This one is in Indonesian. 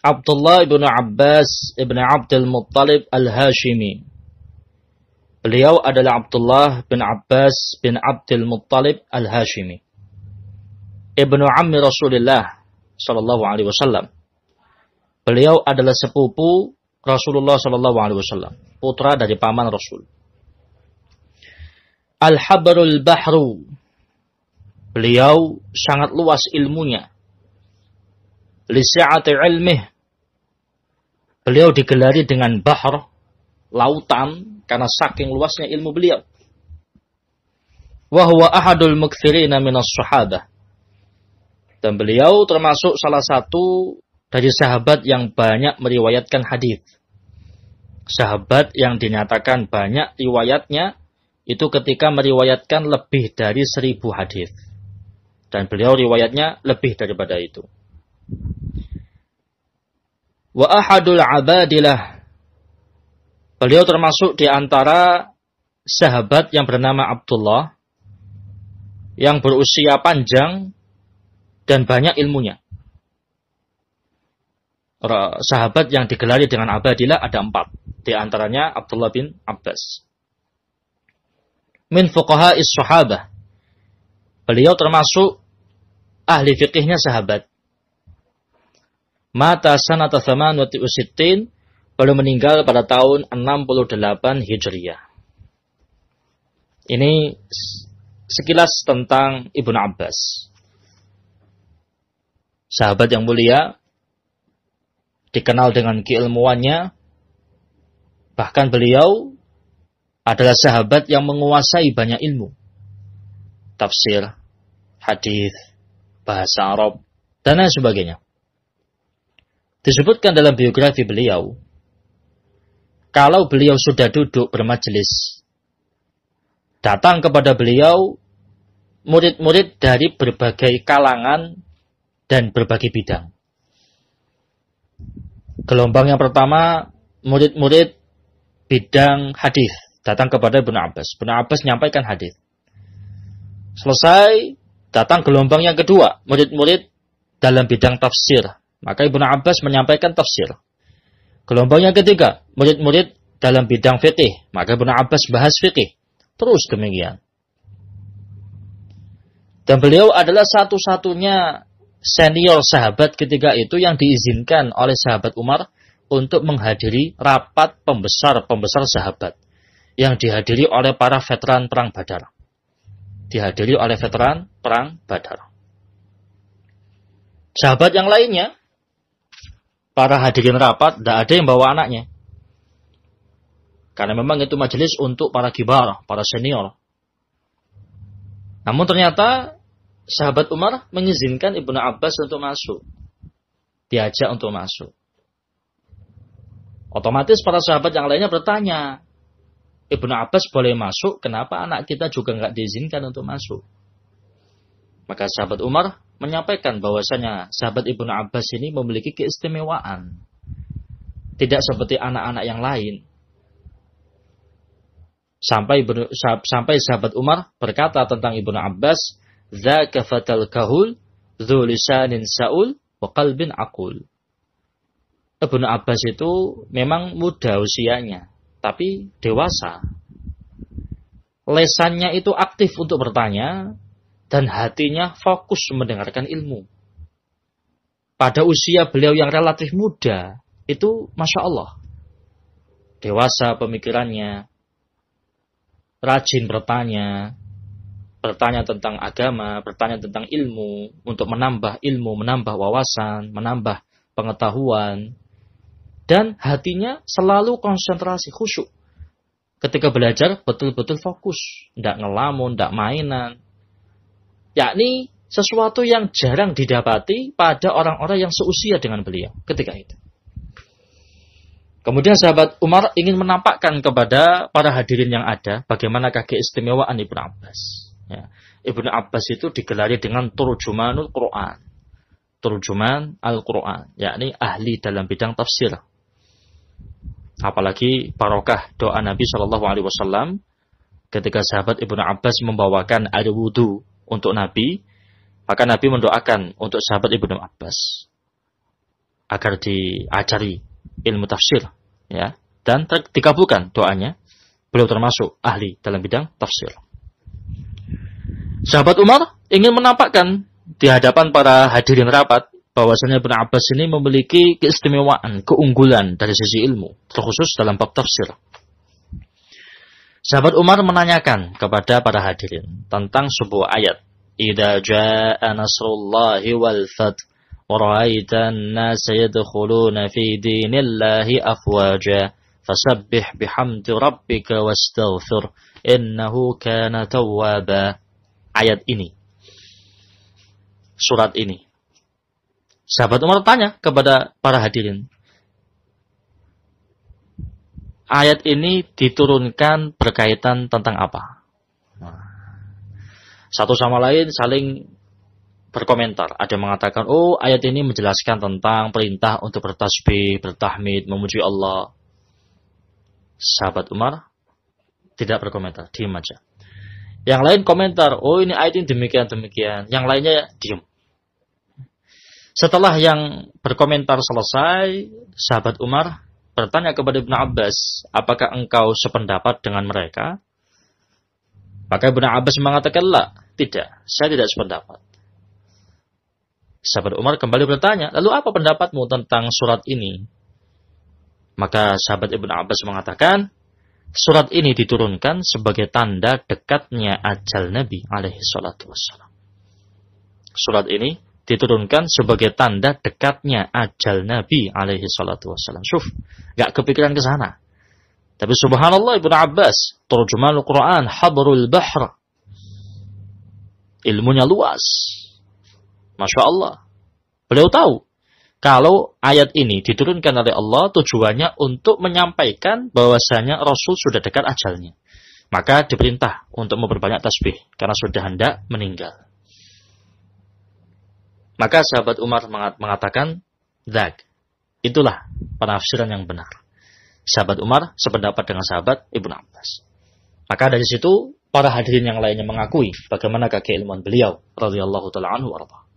Abdullah ibn Abbas ibn Abdul Muttalib al-Hashimi. Beliau adalah Abdullah bin Abbas bin Abdul Muttalib al-Hashimi, ibnu ammi Rasulullah sallallahu alaihi wasallam. Beliau adalah sepupu Rasulullah sallallahu alaihi wasallam, putra dari paman Rasul. Al-Habrul Bahru. Beliau sangat luas ilmunya. Li sa'ati ilmih. Beliau digelari dengan bahr, lautan, karena saking luasnya ilmu beliau. Wa huwa ahadul mukthirina minas sahabah. Dan beliau termasuk salah satu dari sahabat yang banyak meriwayatkan hadis. Sahabat yang dinyatakan banyak riwayatnya itu ketika meriwayatkan lebih dari 1000 hadis. Dan beliau riwayatnya lebih daripada itu. Wa ahadul abadilah. Beliau termasuk di antara sahabat yang bernama Abdullah yang berusia panjang dan banyak ilmunya. Sahabat yang digelari dengan abadilah ada 4. Di antaranya Abdullah bin Abbas. Min fuqaha'is sahabah. Beliau termasuk ahli fikihnya sahabat. Mata sanata 68, beliau meninggal pada tahun 68 Hijriah. Ini sekilas tentang Ibnu Abbas. Sahabat yang mulia, dikenal dengan keilmuannya, bahkan beliau adalah sahabat yang menguasai banyak ilmu. Tafsir, hadis, bahasa Arab, dan lain sebagainya. Disebutkan dalam biografi beliau, kalau beliau sudah duduk bermajelis, datang kepada beliau murid-murid dari berbagai kalangan dan berbagai bidang. Gelombang yang pertama, murid-murid bidang hadis datang kepada Ibnu Abbas. Ibnu Abbas menyampaikan hadis. Selesai, datang gelombang yang kedua, murid-murid dalam bidang tafsir. Maka Ibnu Abbas menyampaikan tafsir. Gelombang yang ketiga, murid-murid dalam bidang fikih. Maka Ibnu Abbas bahas fikih. Terus demikian. Dan beliau adalah satu-satunya senior sahabat ketika itu yang diizinkan oleh sahabat Umar untuk menghadiri rapat pembesar sahabat. Yang dihadiri oleh para veteran perang Badar. Dihadiri oleh veteran perang Badar. Sahabat yang lainnya, para hadirin rapat, tidak ada yang bawa anaknya. Karena memang itu majelis untuk para kibar, para senior. Namun ternyata sahabat Umar mengizinkan Ibnu Abbas untuk masuk. Diajak untuk masuk. Otomatis para sahabat yang lainnya bertanya, Ibnu Abbas boleh masuk, kenapa anak kita juga nggak diizinkan untuk masuk? Maka sahabat Umar menyampaikan bahwasanya sahabat Ibnu Abbas ini memiliki keistimewaan. Tidak seperti anak-anak yang lain. Sampai sahabat Umar berkata tentang Ibnu Abbas, "Dzaka fatal kahul, dzu lisanin saul wa qalbin aqul." Ibnu Abbas itu memang muda usianya, tapi dewasa. Lesannya itu aktif untuk bertanya, dan hatinya fokus mendengarkan ilmu. Pada usia beliau yang relatif muda, itu Masya Allah. Dewasa pemikirannya, rajin bertanya tentang agama, bertanya tentang ilmu, untuk menambah ilmu, menambah wawasan, menambah pengetahuan. Dan hatinya selalu konsentrasi, khusyuk. Ketika belajar, betul-betul fokus. Tidak ngelamun, tidak mainan. Yakni sesuatu yang jarang didapati pada orang-orang yang seusia dengan beliau ketika itu. Kemudian sahabat Umar ingin menampakkan kepada para hadirin yang ada bagaimanakah keistimewaan Ibnu Abbas. Ya. Ibnu Abbas itu digelari dengan turjumanul Quran. Turjuman Al-Quran. Yakni ahli dalam bidang tafsir. Apalagi barokah doa Nabi SAW ketika sahabat Ibnu Abbas membawakan air wudu untuk Nabi, maka Nabi mendoakan untuk sahabat Ibnu Abbas agar diajari ilmu tafsir, ya, dan dikabulkan doanya. Beliau termasuk ahli dalam bidang tafsir. Sahabat Umar ingin menampakkan di hadapan para hadirin rapat bahwasanya Ibnu Abbas ini memiliki keistimewaan, keunggulan dari sisi ilmu, terkhusus dalam bab tafsir. Sahabat Umar menanyakan kepada para hadirin tentang sebuah ayat. Idza jaa nasrullahi wal fath wa ra'aitan nasa yadkhuluna fi dinillahi afwaja fasabbih bihamdi rabbika wastaghfir innahu kana tawwaba. Ayat ini, surat ini. Sahabat Umar tanya kepada para hadirin, ayat ini diturunkan berkaitan tentang apa? Satu sama lain saling berkomentar. Ada yang mengatakan, oh, ayat ini menjelaskan tentang perintah untuk bertasbih, bertahmid, memuji Allah. Sahabat Umar tidak berkomentar, diam aja. Yang lain komentar, oh, ini ayat ini demikian-demikian. Yang lainnya diam. Setelah yang berkomentar selesai, sahabat Umar bertanya kepada Ibnu Abbas, apakah engkau sependapat dengan mereka? Maka Ibnu Abbas mengatakan, la, tidak, saya tidak sependapat. Sahabat Umar kembali bertanya, lalu apa pendapatmu tentang surat ini? Maka sahabat Ibnu Abbas mengatakan, surat ini diturunkan sebagai tanda dekatnya ajal Nabi alaihi salatu wassalam. Surat ini diturunkan sebagai tanda dekatnya ajal Nabi alaihi salatu wassalam. Syuf, gak kepikiran ke sana. Tapi subhanallah Ibnu Abbas, terjemahan Al-Quran, habrul bahr. Ilmunya luas. Masya Allah. Beliau tahu kalau ayat ini diturunkan oleh Allah tujuannya untuk menyampaikan bahwasanya Rasul sudah dekat ajalnya. Maka diperintah untuk memperbanyak tasbih karena sudah hendak meninggal. Maka sahabat Umar mengatakan, "Dzak." Itulah penafsiran yang benar. Sahabat Umar sependapat dengan sahabat Ibnu Abbas. Maka dari situ para hadirin yang lainnya mengakui bagaimana keilmuan beliau radhiyallahu taala anhu warḍah.